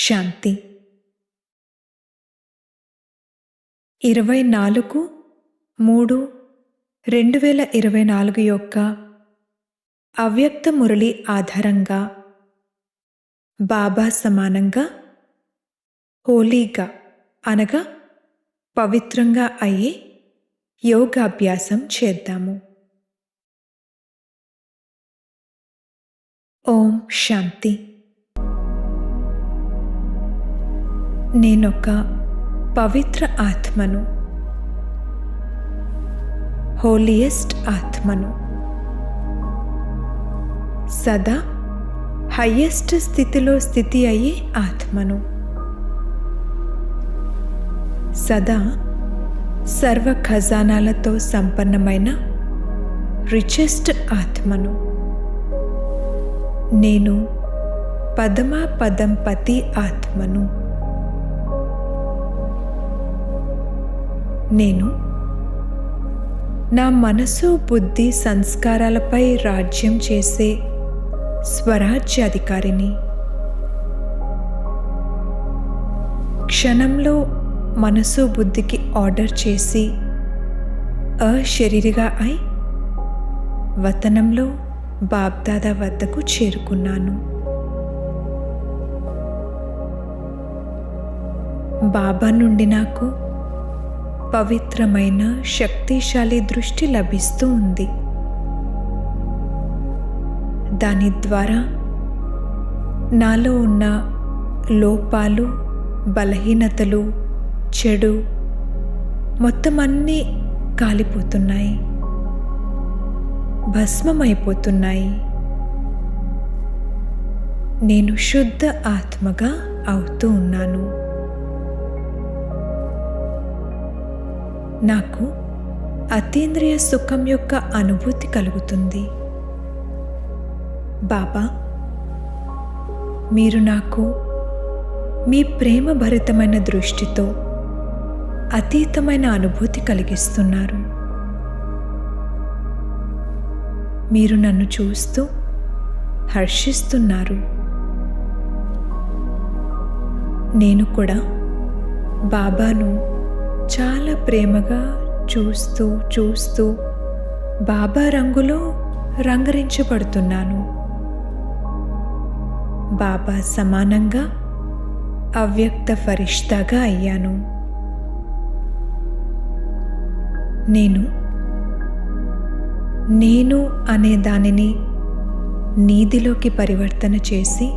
శాంతి 24/3/2024 యొక్క అవ్యక్త మురళి ఆధారంగా బాబా సమానంగా హోలీగా అనగా పవిత్రంగా అయ్యే యోగాభ్యాసం చేద్దాము. ఓం శాంతి. నేనొక పవిత్ర ఆత్మను, హోలియెస్ట్ ఆత్మను, సదా హయ్యెస్ట్ స్థితిలో స్థితి అయ్యే ఆత్మను, సదా సర్వ ఖజానాలతో సంపన్నమైన రిచెస్ట్ ఆత్మను. నేను పదమాపదంపతి ఆత్మను. నేను నా మనసు, బుద్ధి, సంస్కారాలపై రాజ్యం చేసే స్వరాజ్యాధికారిని. క్షణంలో మనసు, బుద్ధికి ఆర్డర్ చేసి అశరీరిగా అయి వతనంలో బాబ్దాదా వద్దకు చేరుకున్నాను. బాబా నుండి నాకు పవిత్రమైన శక్తిశాలి దృష్టి లభిస్తూ ఉంది. దాని ద్వారా నాలో ఉన్న లోపాలు, బలహీనతలు, చెడు మొత్తం అన్నీ కాలిపోతున్నాయి, భస్మమైపోతున్నాయి. నేను శుద్ధ ఆత్మగా అవుతూ ఉన్నాను. నాకు అతీంద్రియ సుఖం యొక్క అనుభూతి కలుగుతుంది. బాబా, మీరు నాకు మీ ప్రేమ భరితమైన దృష్టితో అతీతమైన అనుభూతి కలిగిస్తున్నారు. మీరు నన్ను చూస్తూ హర్షిస్తున్నారు. నేను కూడా బాబాను చాలా ప్రేమగా చూస్తూ చూస్తూ బాబా రంగులో రంగరించబడుతున్నాను. బాబా సమానంగా అవ్యక్త ఫరిష్తాగా అయ్యాను. నేను అనే దానిని నీదిలోకి పరివర్తన చేసి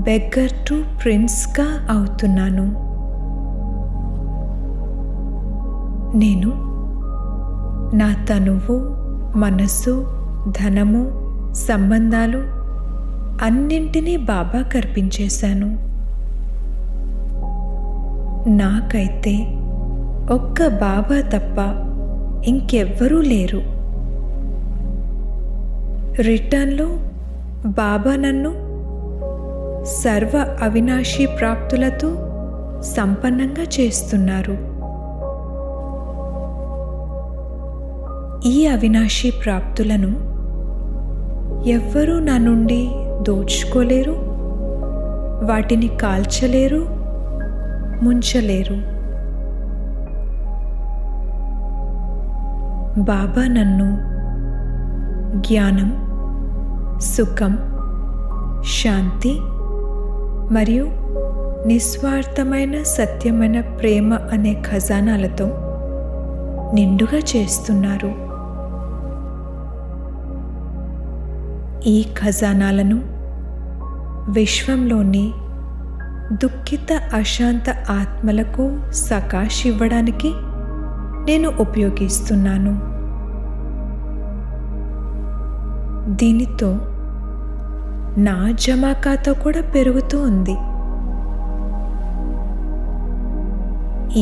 బెగ్గర్ టు ప్రిన్స్గా అవుతున్నాను. నేను నా తనువు, మనస్సు, ధనము, సంబంధాలు అన్నింటినీ బాబాకు అర్పించేశాను. నాకైతే ఒక్క బాబా తప్ప ఇంకెవ్వరూ లేరు. రిటర్న్లో బాబా నన్ను సర్వ అవినాశీ ప్రాప్తులతో సంపన్నంగా చేస్తున్నారు. ఈ అవినాశీ ప్రాప్తులను ఎవ్వరూ నా నుండి దోచుకోలేరు, వాటిని కాల్చలేరు, ముంచలేరు. బాబా నన్ను జ్ఞానం, సుఖం, శాంతి మరియు నిస్వార్థమైన సత్యమైన ప్రేమ అనే ఖజానాలతో నిండుగా చేస్తున్నారు. ఈ ఖజానాలను విశ్వంలోని దుఃఖిత అశాంత ఆత్మలకు సకాష్ ఇవ్వడానికి నేను ఉపయోగిస్తున్నాను. దీనితో నా జమా ఖాతా కూడా పెరుగుతూ ఉంది.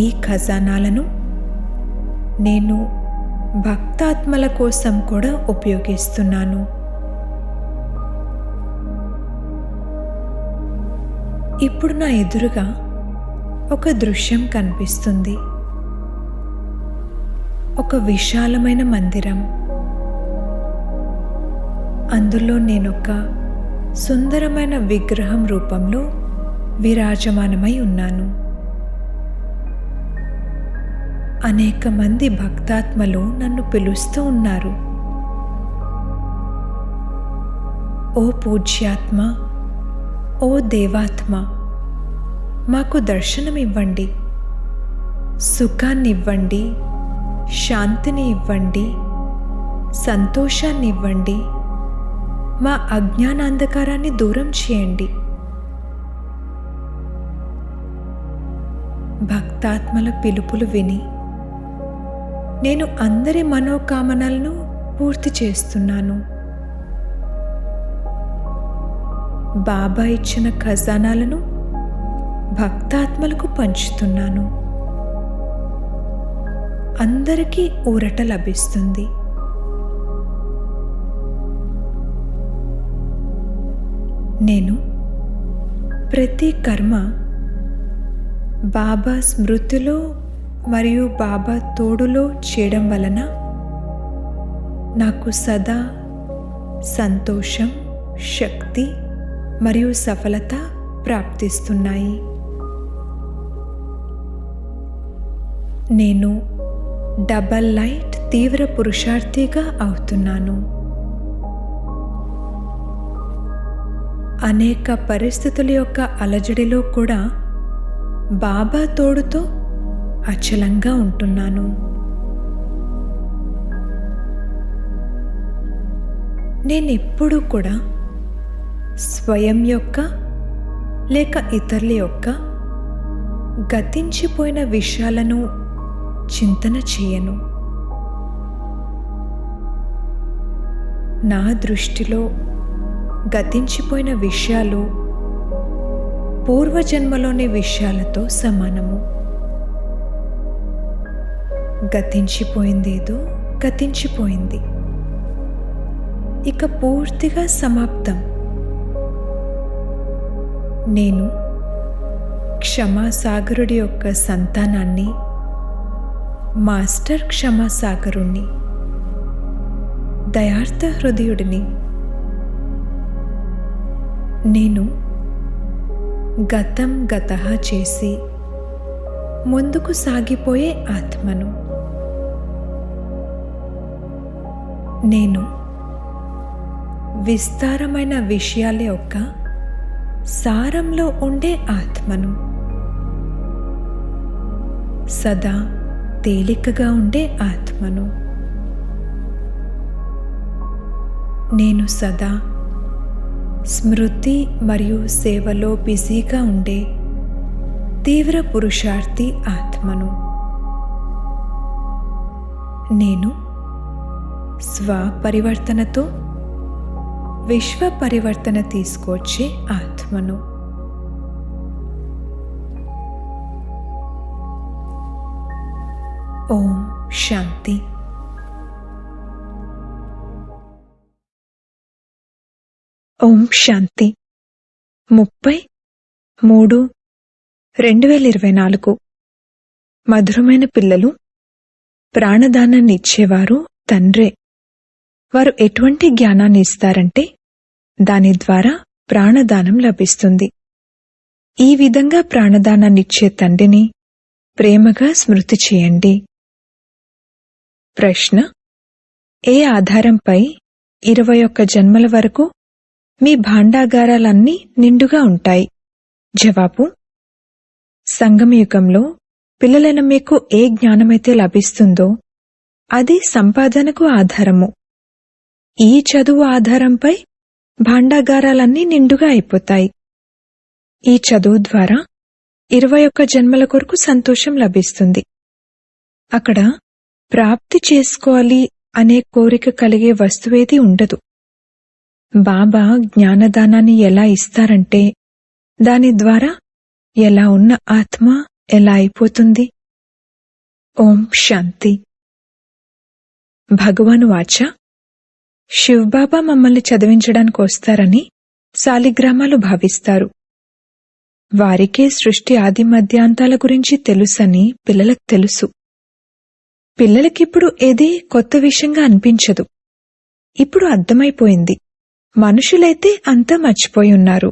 ఈ ఖజానాలను నేను భక్తాత్మల కోసం కూడా ఉపయోగిస్తున్నాను. ఇప్పుడు నా ఎదురుగా ఒక దృశ్యం కనిపిస్తుంది. ఒక విశాలమైన మందిరం. అందులో నేనొక సుందరమైన విగ్రహం రూపంలో విరాజమానమై ఉన్నాను. అనేక మంది భక్తాత్మలు నన్ను పిలుస్తూ ఉన్నారు. ఓ పూజ్యాత్మ, ఓ దేవాత్మ, మాకు దర్శనమివ్వండి, సుఖాన్నివ్వండి, శాంతిని ఇవ్వండి, సంతోషాన్ని ఇవ్వండి, మా అజ్ఞానాంధకారాన్ని దూరం చేయండి. భక్తాత్మల పిలుపులు విని నేను అందరి మనోకామనలను పూర్తి చేస్తున్నాను. బాబా ఇచ్చిన ఖజానాలను భక్తాత్మలకు పంచుతున్నాను. అందరికీ ఊరట లభిస్తుంది. నేను ప్రతి కర్మ బాబా స్మృతిలో మరియు బాబా తోడులో చేయడం వలన నాకు సదా సంతోషం, శక్తి మరియు సఫలత ప్రాప్తిస్తున్నాయి. నేను డబల్ లైట్ తీవ్ర పురుషార్థిగా అవుతున్నాను. అనేక పరిస్థితుల యొక్క అలజడిలో కూడా బాబా తోడుతో అచలంగా ఉంటున్నాను. నేనెప్పుడూ కూడా స్వయం యొక్క లేక ఇతరుల యొక్క గతించిపోయిన విషయాలను చింతన చేయను. నా దృష్టిలో గతించిపోయిన విషయాలు పూర్వజన్మలోని విషయాలతో సమానము. గతించిపోయిందేదో గతించిపోయింది, ఇక పూర్తిగా సమాప్తం. నేను క్షమాసాగరుడి యొక్క సంతానాన్ని, మాస్టర్ క్షమాసాగరుణ్ణి, దయార్థ హృదయుడిని. నేను గతం గతః చేసి ముందుకు సాగిపోయే ఆత్మను. నేను విస్తారమైన విషయాల యొక్క సారంలో ఉండే ఆత్మను. సదా తేలికగా ఉండే ఆత్మను. నేను సదా స్మృతి మరియు సేవలో బిజీగా ఉండే తీవ్ర పురుషార్థి ఆత్మను. నేను స్వపరివర్తనతో విశ్వ పరివర్తన తీసుకొచ్చే ఆత్మను. ఓం శాంతి. ఓం శాంతి. 30/3/2024. మధురమైన పిల్లలు, ప్రాణదానాన్ని ఇచ్చేవారు తండ్రే. వారు ఎటువంటి జ్ఞానాన్ని ఇస్తారంటే దాని ద్వారా ప్రాణదానం లభిస్తుంది. ఈ విధంగా ప్రాణదానాన్నిచ్చే తండ్రిని ప్రేమగా స్మృతి చేయండి. ప్రశ్న: ఏ ఆధారంపై 21 జన్మల వరకు మీ భాండాగారాలన్నీ నిండుగా ఉంటాయి? జవాబు: సంగమయుగంలో పిల్లలైన మీకు ఏ జ్ఞానమైతే లభిస్తుందో అది సంపాదనకు ఆధారము. ఈ చదువు ఆధారంపై భాండాగారాలన్నీ నిండుగా అయిపోతాయి. ఈ చదువు ద్వారా 21 జన్మల కొరకు సంతోషం లభిస్తుంది. అక్కడ ప్రాప్తి చేసుకోవాలి అనే కోరిక కలిగే వస్తువేది ఉండదు. బాబా జ్ఞానదానాన్ని ఎలా ఇస్తారంటే దాని ద్వారా ఎలా ఉన్న ఆత్మ ఎలా అయిపోతుంది. ఓం శాంతి. భగవాను వాచ: శివబాబా మమ్మల్ని చదివించడానికి వస్తారని సాలిగ్రామాలు భావిస్తారు. వారికే సృష్టి ఆది మధ్యాంతాల గురించి తెలుసని పిల్లలకు తెలుసు. పిల్లలకిప్పుడు ఏదీ కొత్త విషయంగా అనిపించదు. ఇప్పుడు అర్థమైపోయింది. మనుషులైతే అంతా మర్చిపోయి ఉన్నారు.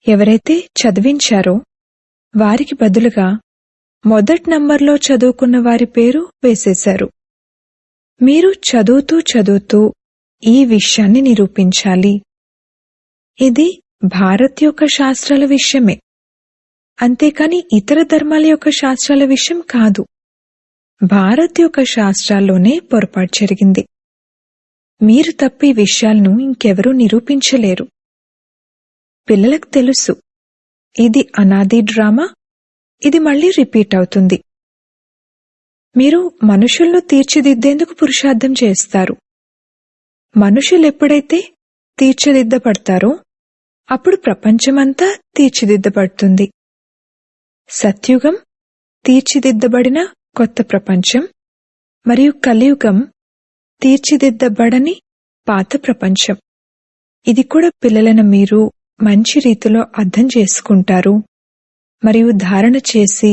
ఎవరైతే చదివించారో వారికి బదులుగా మొదటి నంబర్లో చదువుకున్న వారి పేరు వేసేశారు. మీరు చదువుతూ చదువుతూ ఈ విషయాన్ని నిరూపించాలి. ఇది భారత్ యొక్క శాస్త్రాల విషయమే, అంతేకాని ఇతర ధర్మాల యొక్క శాస్త్రాల విషయం కాదు. భారత్ యొక్క శాస్త్రాల్లోనే పొరపాటు జరిగింది. మీరు తప్ప ఈ విషయాలను ఇంకెవరూ నిరూపించలేరు. పిల్లలకు తెలుసు, ఇది అనాది డ్రామా, ఇది మళ్లీ రిపీట్ అవుతుంది. మీరు మనుషులను తీర్చిదిద్దేందుకు పురుషార్థం చేస్తారు. మనుషులెప్పుడైతే తీర్చిదిద్దబడతారో అప్పుడు ప్రపంచమంతా తీర్చిదిద్దబడుతుంది. సత్యుగం తీర్చిదిద్దబడిన కొత్త ప్రపంచం, మరియు కలియుగం తీర్చిదిద్దబడని పాత ప్రపంచం. ఇది కూడా పిల్లలైన మీరు మంచి రీతిలో అర్థం చేసుకుంటారు మరియు ధారణ చేసి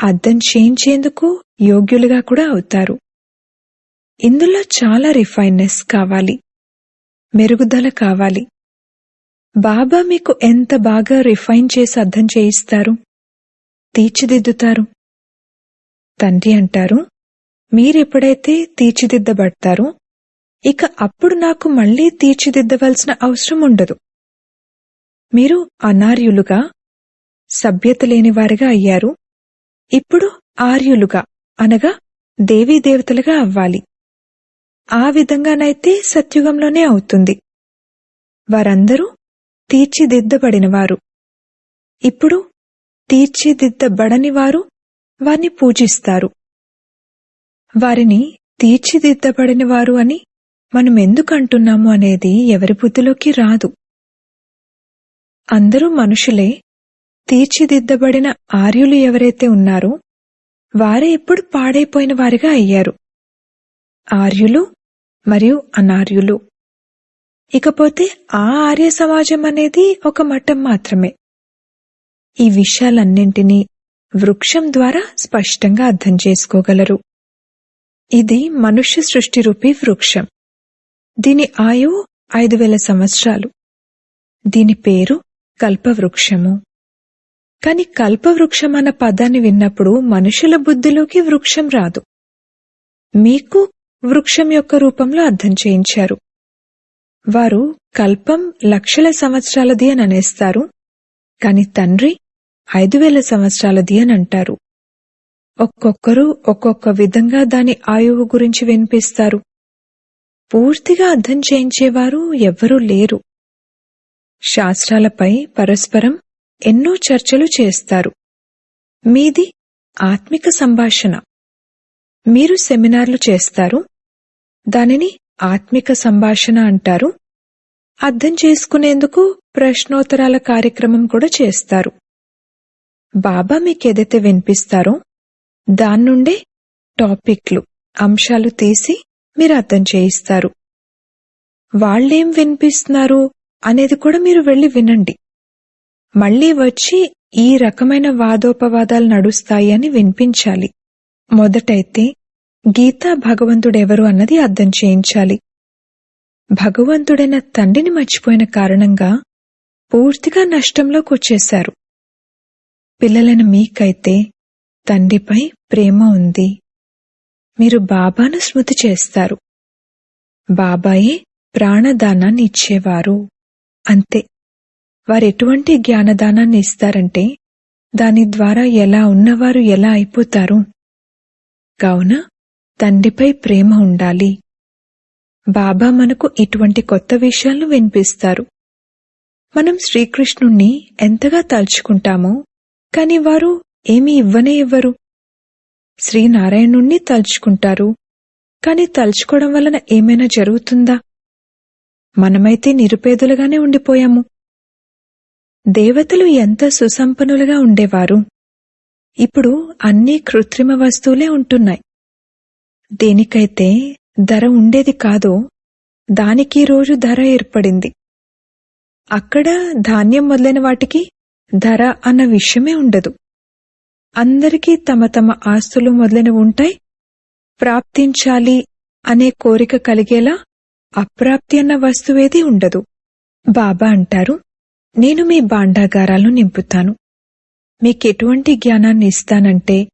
అర్థం చేయించేందుకు యోగ్యులుగా కూడా అవుతారు. ఇందులో చాలా రిఫైన్నెస్ కావాలి, మెరుగుదల కావాలి. బాబా మీకు ఎంత బాగా రిఫైన్ చేసి అర్థం చేయిస్తారు, తీర్చిదిద్దుతారు. తండ్రి అంటారు, మీరెప్పుడైతే తీర్చిదిద్దబడతారో ఇక అప్పుడు నాకు మళ్లీ తీర్చిదిద్దవలసిన అవసరం ఉండదు. మీరు అనార్యులుగా, సభ్యత లేనివారుగా అయ్యారు. ఇప్పుడు ఆర్యులుగా అనగా దేవీదేవతలుగా అవ్వాలి. ఆ విధంగానైతే సత్యుగంలోనే అవుతుంది. వారందరూ తీర్చిదిద్దబడినవారు. ఇప్పుడు తీర్చిదిద్దబడనివారు వారిని పూజిస్తారు. వారిని తీర్చిదిద్దబడినవారు అని మనమెందుకు అంటున్నాము అనేది ఎవరి బుద్ధిలోకి రాదు. అందరూ మనుషులే. తీర్చిదిద్దబడిన ఆర్యులు ఎవరైతే ఉన్నారో వారే ఇప్పుడు పాడైపోయిన వారిగా అయ్యారు. ఆర్యులు మరియు అనార్యులు. ఇకపోతే ఆ ఆర్య సమాజం అనేది ఒక మఠం మాత్రమే. ఈ విషయాలన్నింటినీ వృక్షం ద్వారా స్పష్టంగా అర్థం చేసుకోగలరు. ఇది మనుష్య సృష్టి రూపీ వృక్షం. దీని ఆయువు 5000 సంవత్సరాలు. దీని పేరు కల్పవృక్షము. కాని కల్పవృక్షం అన్న పదాన్ని విన్నప్పుడు మనుషుల బుద్ధిలోకి వృక్షం రాదు. మీకు వృక్షం యొక్క రూపంలో అర్థం చేయించారు. వారు కల్పం లక్షల సంవత్సరాలది అని అనేస్తారు, కాని తండ్రి 5000 సంవత్సరాలది అని అంటారు. ఒక్కొక్కరు ఒక్కొక్క విధంగా దాని ఆయువు గురించి వినిపిస్తారు. పూర్తిగా అర్థం చేయించేవారు ఎవ్వరూ లేరు. శాస్త్రాలపై పరస్పరం ఎన్నో చర్చలు చేస్తారు. మీది ఆత్మిక సంభాషణ. మీరు సెమినార్లు చేస్తారు, దానిని ఆత్మిక సంభాషణ అంటారు. అర్థం చేసుకునేందుకు ప్రశ్నోత్తరాల కార్యక్రమం కూడా చేస్తారు. బాబా మీకేదైతే వినిపిస్తారో దాన్నుండే టాపిక్లు, అంశాలు తీసి మీరు అర్థం చేయిస్తారు. వాళ్ళేం వినిపిస్తున్నారు అనేది కూడా మీరు వెళ్లి వినండి. మళ్లీ వచ్చి ఈ రకమైన వాదోపవాదాలు నడుస్తాయి అని వినిపించాలి. మొదటైతే గీతా భగవంతుడెవరు అన్నది అర్థం చేయించాలి. భగవంతుడైన తండ్రిని మర్చిపోయిన కారణంగా పూర్తిగా నష్టంలోకి వచ్చేశారు. పిల్లలైన మీకైతే తండ్రిపై ప్రేమ ఉంది. మీరు బాబాను స్మృతి చేస్తారు. బాబాయే ప్రాణదానాన్ని ఇచ్చేవారు. అంతే. వారెటువంటి జ్ఞానదానాన్ని ఇస్తారంటే దాని ద్వారా ఎలా ఉన్నవారు ఎలా అయిపోతారు. కావున తండ్రిపై ప్రేమ ఉండాలి. బాబా మనకు ఇటువంటి కొత్త విషయాలను వినిపిస్తారు. మనం శ్రీకృష్ణుణ్ణి ఎంతగా తలుచుకుంటామో, కాని వారు ఏమీ ఇవ్వనే ఇవ్వరు. శ్రీనారాయణుణ్ణి తలుచుకుంటారు, కాని తలుచుకోవడం వలన ఏమైనా జరుగుతుందా? మనమైతే నిరుపేదలుగానే ఉండిపోయాము. దేవతలు ఎంత సుసంపన్నులుగా ఉండేవారు. ఇప్పుడు అన్నీ కృత్రిమ వస్తువులే ఉంటున్నాయి. దేనికైతే ధర ఉండేది కాదో దానికి రోజు ధర ఏర్పడింది. అక్కడ ధాన్యం మొదలైన వాటికి ధర అన్న విషయమే ఉండదు. అందరికీ తమ తమ ఆస్తులు మొదలైనవి ఉంటాయి. ప్రాప్తించాలి అనే కోరిక కలిగేలా అప్రాప్తి అన్న వస్తువేదీ ఉండదు. బాబా అంటారు, నేను మీ భాండాగారాలు నింపుతాను. మీకెటువంటి జ్ఞానాన్ని ఇస్తానంటే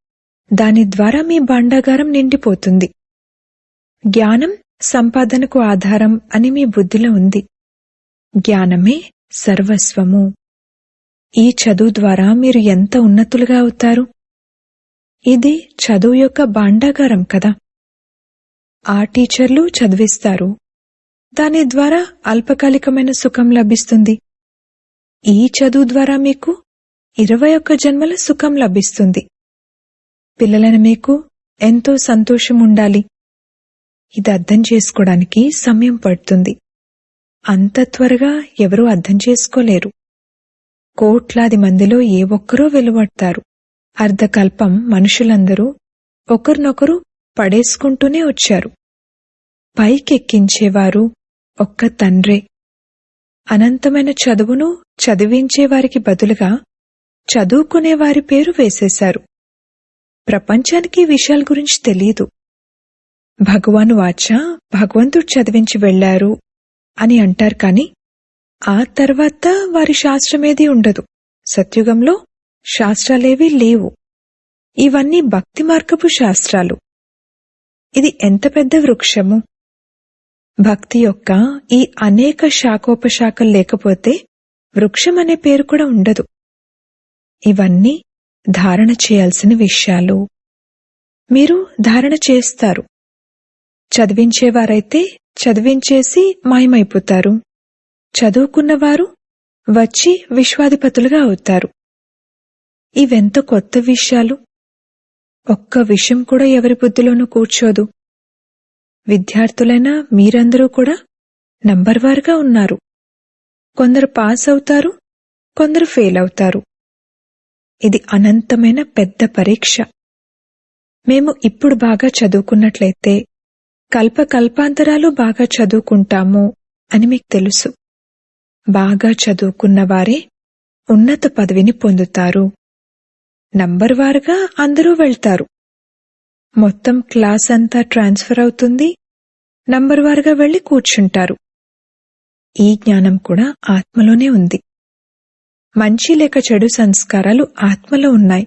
దాని ద్వారా మీ భాండాగారం నిండిపోతుంది. జ్ఞానం సంపాదనకు ఆధారం అని మీ బుద్ధిలో ఉంది. జ్ఞానమే సర్వస్వము. ఈ చదువు ద్వారా మీరు ఎంత ఉన్నతులుగా అవుతారు. ఇది చదువు యొక్క భాండాగారం కదా. ఆ టీచర్లు చదివిస్తారు, దాని ద్వారా అల్పకాలికమైన సుఖం లభిస్తుంది. ఈ చదువు ద్వారా మీకు 21 జన్మల సుఖం లభిస్తుంది. పిల్లలైన మీకు ఎంతో సంతోషం ఉండాలి. ఇది అర్థం చేసుకోవడానికి సమయం పడుతుంది. అంత త్వరగా ఎవరూ అర్థం చేసుకోలేరు. కోట్లాది మందిలో ఏ ఒక్కరో వెలువడతారు. అర్ధకల్పం మనుషులందరూ ఒకరినొకరు పడేసుకుంటూనే వచ్చారు. పైకెక్కించేవారు ఒక్క తండ్రే. అనంతమైన చదువును చదివించేవారికి బదులుగా చదువుకునేవారి పేరు వేసేశారు. ప్రపంచానికి ఈ విషయాల గురించి తెలీదు. భగవాను వాచ భగవంతుడు చదివించి వెళ్లారు అని అంటారు కాని ఆ తర్వాత వారి శాస్త్రమేదీ ఉండదు. సత్యుగంలో శాస్త్రాలేవీ లేవు. ఇవన్నీ భక్తి మార్గపు శాస్త్రాలు. ఇది ఎంత పెద్ద వృక్షము. భక్తి యొక్క ఈ అనేక శాఖోపశాఖలు లేకపోతే వృక్షం అనే పేరు కూడా ఉండదు. ఇవన్నీ ధారణ చేయాల్సిన విషయాలు. మీరు ధారణ చేస్తారు. చదివించేవారైతే చదివించేసి మాయమైపోతారు. చదువుకున్నవారు వచ్చి విశ్వాధిపతులుగా అవుతారు. ఇవెంత కొత్త విషయాలు. ఒక్క విషయం కూడా ఎవరి బుద్ధిలోనూ కూర్చోదు. విద్యార్థులైన మీరందరూ కూడా నంబర్వారుగా ఉన్నారు. కొందరు పాస్ అవుతారు, కొందరు ఫెయిల్ అవుతారు. ఇది అనంతమైన పెద్ద పరీక్ష. మేము ఇప్పుడు బాగా చదువుకున్నట్లయితే కల్పకల్పాంతరాలు బాగా చదువుకుంటాము అని మీకు తెలుసు. బాగా చదువుకున్నవారే ఉన్నత పదవిని పొందుతారు. నంబర్వారుగా అందరూ వెళ్తారు. మొత్తం క్లాస్ అంతా ట్రాన్స్ఫర్ అవుతుంది. నంబర్వారుగా వెళ్లి కూర్చుంటారు. ఈ జ్ఞానం కూడా ఆత్మలోనే ఉంది. మంచి లేక చెడు సంస్కారాలు ఆత్మలో ఉన్నాయి.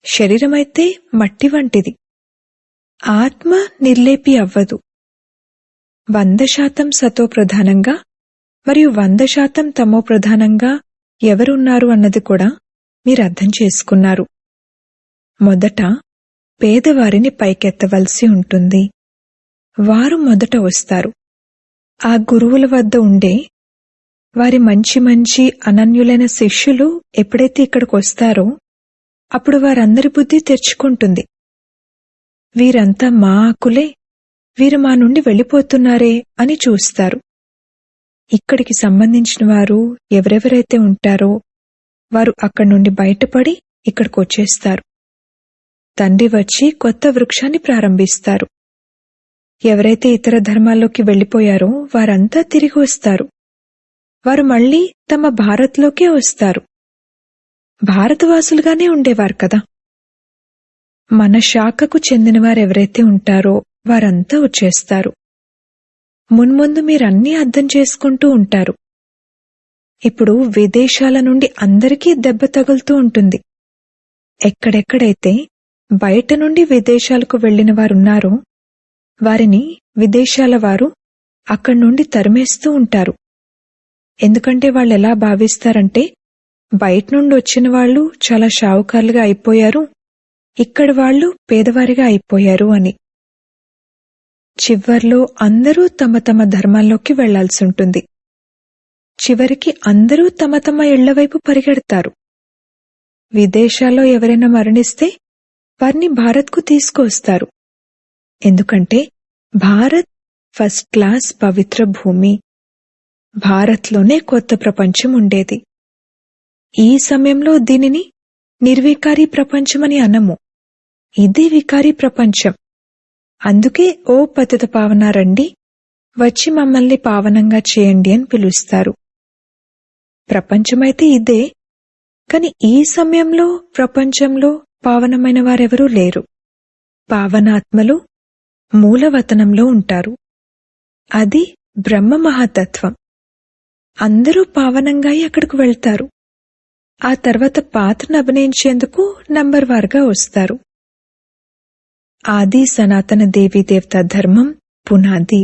శరీరమైతే మట్టి వంటిది. ఆత్మ నిర్లేపి అవ్వదు. 100% సతో ప్రధానంగా మరియు 100% తమో ప్రధానంగా ఎవరున్నారు అన్నది కూడా మీరు అర్థం చేసుకున్నారు. మొదట పేదవారిని పైకెత్తవలసి ఉంటుంది. వారు మొదట వస్తారు. ఆ గురువుల వద్ద ఉండే వారి మంచి మంచి అనన్యులైన శిష్యులు ఎప్పుడైతే ఇక్కడికి వస్తారో అప్పుడు వారందరి బుద్ధి తెరుచుకుంటుంది. వీరంతా మా ఆకులే, వీరు మా నుండి వెళ్ళిపోతున్నారే అని చూస్తారు. ఇక్కడికి సంబంధించిన వారు ఎవరెవరైతే ఉంటారో వారు అక్కడి నుండి బయటపడి ఇక్కడికొచ్చేస్తారు. తండ్రి వచ్చి కొత్త వృక్షాన్ని ప్రారంభిస్తారు. ఎవరైతే ఇతర ధర్మాల్లోకి వెళ్లిపోయారో వారంతా తిరిగి వస్తారు. వారు మళ్లీ తమ భారత్లోకే వస్తారు. భారతవాసులుగానే ఉండేవారు కదా. మన శాఖకు చెందినవారెవరైతే ఉంటారో వారంతా వచ్చేస్తారు. మున్ముందు మీరన్నీ అర్థం చేసుకుంటూ ఉంటారు. ఇప్పుడు విదేశాల నుండి అందరికీ దెబ్బ తగులుతూ ఉంటుంది. ఎక్కడెక్కడైతే బయట నుండి విదేశాలకు వెళ్లిన వారున్నారో వారిని విదేశాల వారు అక్కడి నుండి తరిమేస్తూ ఉంటారు. ఎందుకంటే వాళ్ళెలా భావిస్తారంటే బయట నుండి వచ్చిన వాళ్ళు చాలా షావుకారులుగా అయిపోయారు, ఇక్కడ వాళ్ళు పేదవారిగా అయిపోయారు అని. చివర్లో అందరూ తమ తమ ధర్మాల్లోకి వెళ్లాల్సి ఉంటుంది. చివరికి అందరూ తమ తమ ఇళ్లవైపు పరిగెడతారు. విదేశాల్లో ఎవరైనా మరణిస్తే వారిని భారత్కు తీసుకువస్తారు. ఎందుకంటే భారత్ ఫస్ట్ క్లాస్ పవిత్ర భూమి. భారత్లోనే కొత్త ప్రపంచం ఉండేది. ఈ సమయంలో దీనిని నిర్వికారీ ప్రపంచమని అనము. ఇది వికారీ ప్రపంచం. అందుకే ఓ పతిత పావన రండి, వచ్చి మమ్మల్ని పావనంగా చేయండి అని పిలుస్తారు. ప్రపంచమైతే ఇదే, కాని ఈ సమయంలో ప్రపంచంలో పావనమైన వారెవరూ లేరు. పావనాత్మలు మూలవతనంలో ఉంటారు. అది బ్రహ్మ మహాతత్వం. అందరూ పావనంగా అక్కడికి వెళ్తారు. ఆ తర్వాత పాత్రను అభినయించేందుకు నంబర్ వారుగా వస్తారు. ఆది సనాతన దేవీ దేవతా ధర్మం పునాది.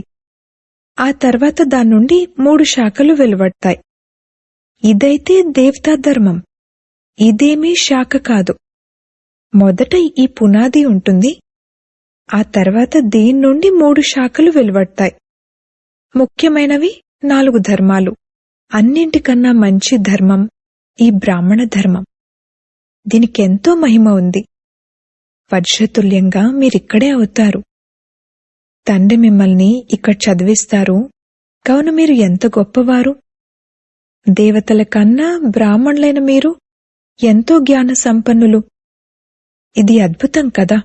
ఆ తర్వాత దాని నుండి 3 శాఖలు వెలువడతాయి. ఇదైతే దేవతా ధర్మం. ఇదేమీ శాఖ కాదు. మొదట ఈ పునాది ఉంటుంది. ఆ తర్వాత దీని నుండి 3 శాఖలు వెలువడతాయి. ముఖ్యమైనవి 4 ధర్మాలు. అన్నింటికన్నా మంచి ధర్మం ఈ బ్రాహ్మణ ధర్మం. దీనికెంతో మహిమ ఉంది. వజ్రతుల్యంగా మీరిక్కడే అవుతారు. తండ్రి మిమ్మల్ని ఇక్కడ చదివిస్తారు. కావున మీరు ఎంత గొప్పవారు. దేవతల కన్నా బ్రాహ్మణులైన మీరు ఎంతో జ్ఞాన సంపన్నులు. ఇది అద్భుతం కదా.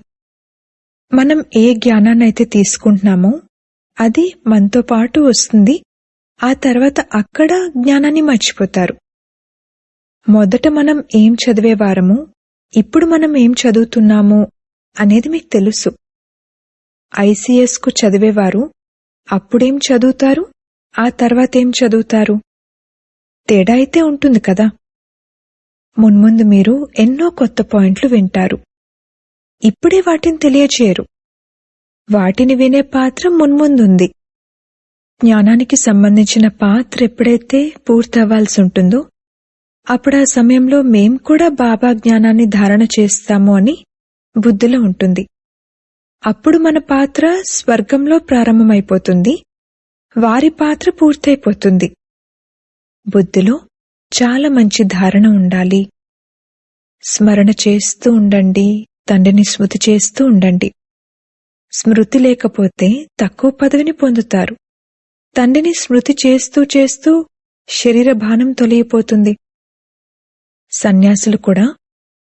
మనం ఏ జ్ఞానాన్నైతే తీసుకుంటున్నామో అది మనతో పాటు వస్తుంది. ఆ తర్వాత అక్కడ జ్ఞానాన్ని మర్చిపోతారు. మొదట మనం ఏం చదివేవారము, ఇప్పుడు మనం ఏం చదువుతున్నాము అనేది మీకు తెలుసు. ఐసీఎస్కు చదివేవారు అప్పుడేం చదువుతారు, ఆ తర్వాత ఏం చదువుతారు? తేడా అయితే ఉంటుంది కదా. మున్ముందు మీరు ఎన్నో కొత్త పాయింట్లు వింటారు. ఇప్పుడే వాటిని తెలియచేయరు. వాటిని వినే పాత్ర మున్ముందుంది. జ్ఞానానికి సంబంధించిన పాత్ర ఎప్పుడైతే పూర్తవ్వాల్సి ఉంటుందో అప్పుడు ఆ సమయంలో మేం కూడా బాబా జ్ఞానాన్ని ధారణ చేస్తాము అని బుద్ధిలో ఉంటుంది. అప్పుడు మన పాత్ర స్వర్గంలో ప్రారంభమైపోతుంది. వారి పాత్ర పూర్తయిపోతుంది. బుద్ధిలో చాలా మంచి ధారణ ఉండాలి. స్మరణ చేస్తూ ఉండండి. తండ్రిని స్మృతి చేస్తూ ఉండండి. స్మృతి లేకపోతే తక్కువ పదవిని పొందుతారు. తండ్రిని స్మృతి చేస్తూ చేస్తూ శరీర భానం తొలగిపోతుంది. సన్యాసులు కూడా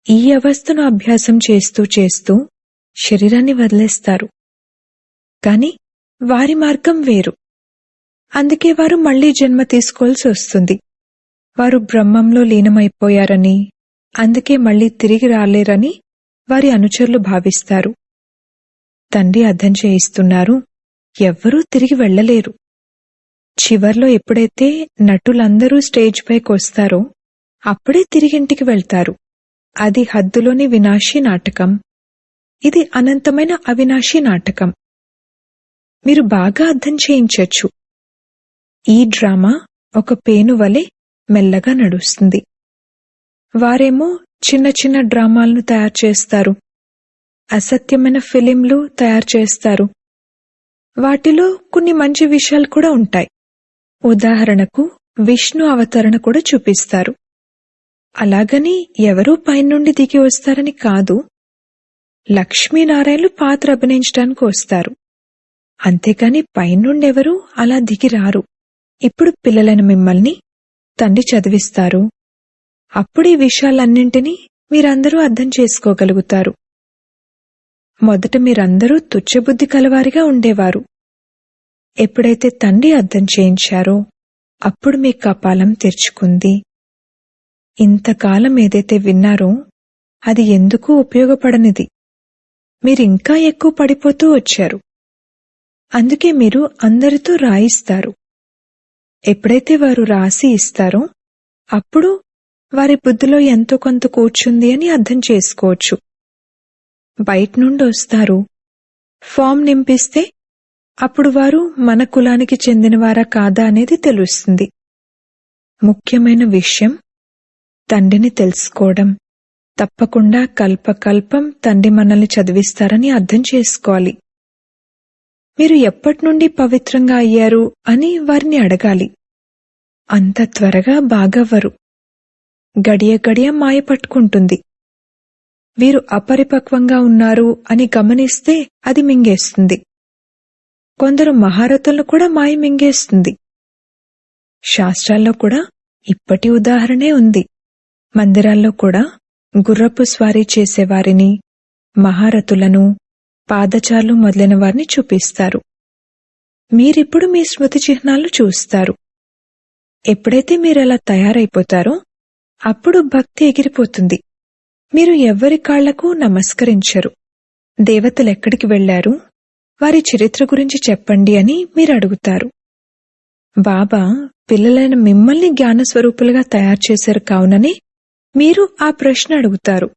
ఈ అవస్థను అభ్యాసం చేస్తూ చేస్తూ శరీరాన్ని వదిలేస్తారు. కాని వారి మార్గం వేరు. అందుకే వారు మళ్లీ జన్మ తీసుకోవాల్సి వస్తుంది. వారు బ్రహ్మంలో లీనమైపోయారని, అందుకే మళ్లీ తిరిగి రాలేరని వారి అనుచరులు భావిస్తారు. తండ్రి అర్థం చేయిస్తున్నారు, ఎవ్వరూ తిరిగి వెళ్లలేరు. చివర్లో ఎప్పుడైతే నటులందరూ స్టేజ్ పైకి వస్తారో అప్పుడే తిరిగింటికి వెళ్తారు. అది హద్దులోని వినాశీ నాటకం. ఇది అనంతమైన అవినాశీ నాటకం. మీరు బాగా అర్థం చేయించొచ్చు. ఈ డ్రామా ఒక పేను వలె మెల్లగా నడుస్తుంది. వారేమో చిన్న చిన్న డ్రామాలను తయారు చేస్తారు. అసత్యమైన ఫిలింలు తయారు చేస్తారు. వాటిలో కొన్ని మంచి విషయాలు కూడా ఉంటాయి. ఉదాహరణకు విష్ణు అవతరణ కూడా చూపిస్తారు. అలాగని ఎవరూ పైనుండి దిగి వస్తారని కాదు. లక్ష్మీనారాయణలు పాత్ర అభినయించడానికి వస్తారు. అంతేకాని పైనుండెవరూ అలా దిగి రారు. ఇప్పుడు పిల్లలైన మిమ్మల్ని తండ్రి చదివిస్తారు. అప్పుడు ఈ విషయాలన్నింటినీ మీరందరూ అర్థం చేసుకోగలుగుతారు. మొదట మీరందరూ తుచ్చబుద్ధి కలవారిగా ఉండేవారు. ఎప్పుడైతే తండ్రి అర్థం చేయించారో అప్పుడు మీ కపాలం తెరుచుకుంది. ఇంతకాలం ఏదైతే విన్నారో అది ఎందుకూ ఉపయోగపడనిది. మీరింకా ఎక్కువ పడిపోతూ వచ్చారు. అందుకే మీరు అందరితో రాయిస్తారు. ఎప్పుడైతే వారు రాసి ఇస్తారో అప్పుడు వారి బుద్ధిలో ఎంతో కొంత కూర్చుంది అని అర్థం చేసుకోవచ్చు. బయట నుండి వస్తారు. ఫామ్ నింపిస్తే అప్పుడు వారు మన కులానికి చెందినవారా కాదా అనేది తెలుస్తుంది. ముఖ్యమైన విషయం తండ్రిని తెలుసుకోవడం. తప్పకుండా కల్పకల్పం తండ్రి మనల్ని చదివిస్తారని అర్థం చేసుకోవాలి. మీరు ఎప్పటినుండి పవిత్రంగా అయ్యారు అని వారిని అడగాలి. అంత త్వరగా బాగవ్వరు. గడియ గడియ మాయ పట్టుకుంటుంది. వీరు అపరిపక్వంగా ఉన్నారు అని గమనిస్తే అది మింగేస్తుంది. కొందరు మహారథులను కూడా మాయ మింగేస్తుంది. శాస్త్రాల్లో కూడా ఇప్పటి ఉదాహరణే ఉంది. మందిరాల్లో కూడా గుర్రపు స్వారీ చేసేవారిని, మహారథులను, పాదచారులు మొదలైన వారిని చూపిస్తారు. మీరిప్పుడు మీ స్మృతి చిహ్నాలు చూస్తారు. ఎప్పుడైతే మీరలా తయారైపోతారో అప్పుడు భక్తి ఎగిరిపోతుంది. మీరు ఎవ్వరి కాళ్లకు నమస్కరించరు. దేవతలెక్కడికి వెళ్లారు, వారి చరిత్ర గురించి చెప్పండి అని మీరు అడుగుతారు. బాబా పిల్లలైన మిమ్మల్ని జ్ఞానస్వరూపులుగా తయారు చేశారు కావునని మీరు ఆ ప్రశ్న అడుగుతారు.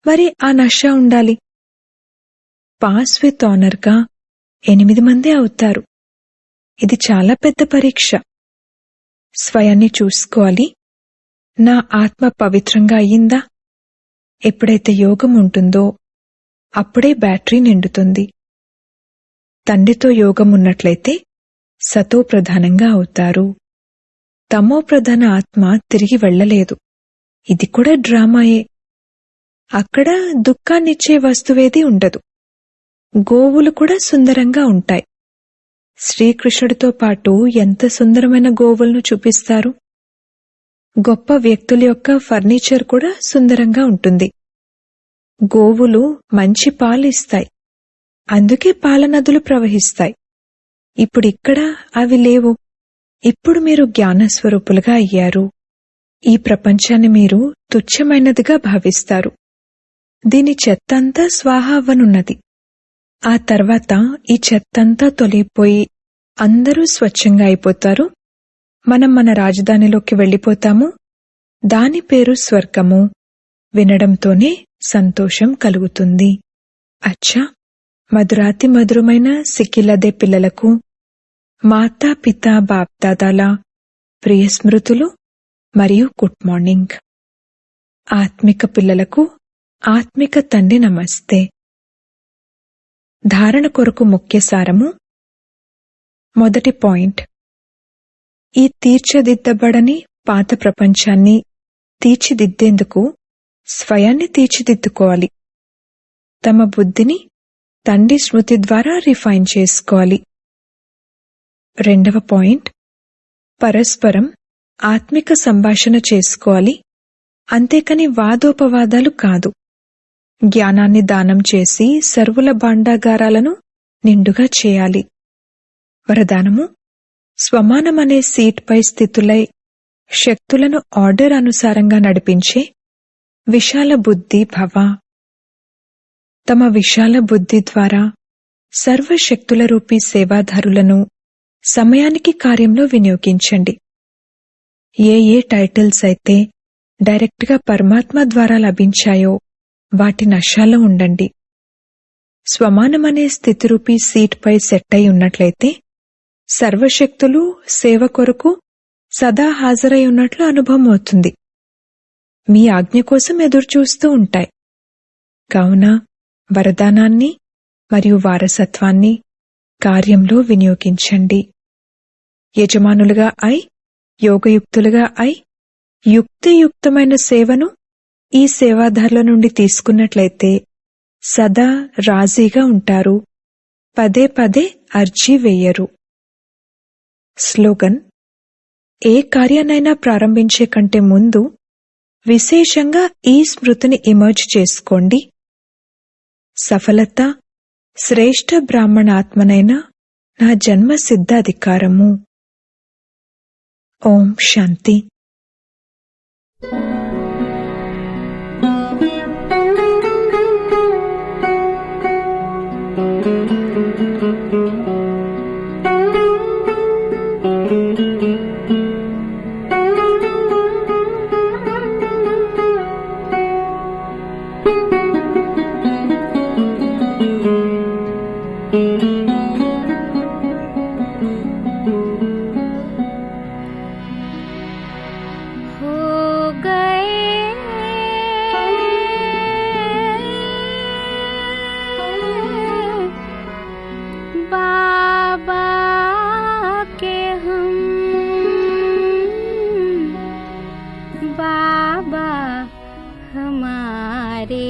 మరి ఆ నష ఉండాలి. పాస్ విత్ ఆనర్గా 8 మందే అవుతారు. ఇది చాలా పెద్ద పరీక్ష. స్వయాన్ని చూసుకోవాలి. నా ఆత్మ పవిత్రంగా అయ్యిందా? ఎప్పుడైతే యోగం ఉంటుందో అప్పుడే బ్యాటరీ నిండుతుంది. తండ్రితో యోగం ఉన్నట్లయితే సతో ప్రధానంగా అవుతారు. తమో ప్రధాన ఆత్మ తిరిగి వెళ్లలేదు. ఇది కూడా డ్రామాయే. అక్కడ దుఃఖాన్నిచ్చే వస్తువేదీ ఉండదు. గోవులు కూడా సుందరంగా ఉంటాయి. శ్రీకృష్ణుడితో పాటు ఎంత సుందరమైన గోవులను చూపిస్తారు. గొప్ప వ్యక్తుల యొక్క ఫర్నిచర్ కూడా సుందరంగా ఉంటుంది. గోవులు మంచి పాలు ఇస్తాయి. అందుకే పాలనదులు ప్రవహిస్తాయి. ఇప్పుడిక్కడ అవి లేవు. ఇప్పుడు మీరు జ్ఞానస్వరూపులుగా అయ్యారు. ఈ ప్రపంచాన్ని మీరు తుచ్చమైనదిగా భావిస్తారు. దీని చెత్తంతా స్వాహా అవ్వనున్నది. ఆ తర్వాత ఈ చెత్తంతా తొలగిపోయి అందరూ స్వచ్ఛంగా అయిపోతారు. మనం మన రాజధానిలోకి వెళ్ళిపోతాము. దాని పేరు స్వర్గము. వినడంతోనే సంతోషం కలుగుతుంది. అచ్చా, మధురాతి మధురమైన సిక్కిలదే పిల్లలకు మాతా పితా బాప్దాదాల ప్రియ స్మృతులు మరియు గుడ్ మార్నింగ్. ఆత్మిక పిల్లలకు ఆత్మిక తండ్రి నమస్తే. ధారణ కొరకు ముఖ్య సారము. మొదటి పాయింట్, ఈ తీర్చిదిద్దబడని పాత ప్రపంచాన్ని తీర్చిదిద్దేందుకు స్వయాన్ని తీర్చిదిద్దుకోవాలి. తమ బుద్ధిని తండ్రి స్మృతి ద్వారా రిఫైన్ చేసుకోవాలి. రెండవ పాయింట్, పరస్పరం ఆత్మిక సంభాషణ చేసుకోవాలి. అంతేకాని వాదోపవాదాలు కాదు. జ్ఞానాన్ని దానం చేసి సర్వుల భాండాగారాలను నిండుగా చేయాలి. వరదానము, స్వమానమనే సీట్పై స్థితులై శక్తులను ఆర్డర్ అనుసారంగా నడిపించే విశాల బుద్ధి భవ. తమ విశాల బుద్ధి ద్వారా సర్వశక్తుల రూపీ సేవాదారులను సమయానికి కార్యంలో వినియోగించండి. ఏ టైటిల్స్ అయితే డైరెక్ట్గా పరమాత్మ ద్వారా లభించాయో వాటి నశాల్లో ఉండండి. స్వమానమనే స్థితిరూపీ సీట్పై సెట్ అయి ఉన్నట్లయితే సర్వశక్తులు సేవ కొరకు సదా హాజరై ఉన్నట్లు అనుభవం అవుతుంది. మీ ఆజ్ఞ కోసం ఎదురుచూస్తూ ఉంటాయి. కావున వరదానాన్ని మరియు వారసత్వాన్ని కార్యంలో వినియోగించండి. యజమానులుగా అయి యోగయుక్తులుగా అయి యుక్తియుక్తమైన సేవను ఈ సేవాదారుల నుండి తీసుకున్నట్లయితే సదా రాజీగా ఉంటారు. పదే పదే అర్జీ వేయరు. స్లోగన్, ఏ కార్యాన్నైనా ప్రారంభించే కంటే ముందు విశేషంగా ఈ స్మృతిని ఇమర్జ్ చేసుకోండి. సఫలత శ్రేష్ఠ బ్రాహ్మణాత్మనైన నా జన్మ సిద్ధ అధికారము. ఓం శాంతి. बाबा हमारे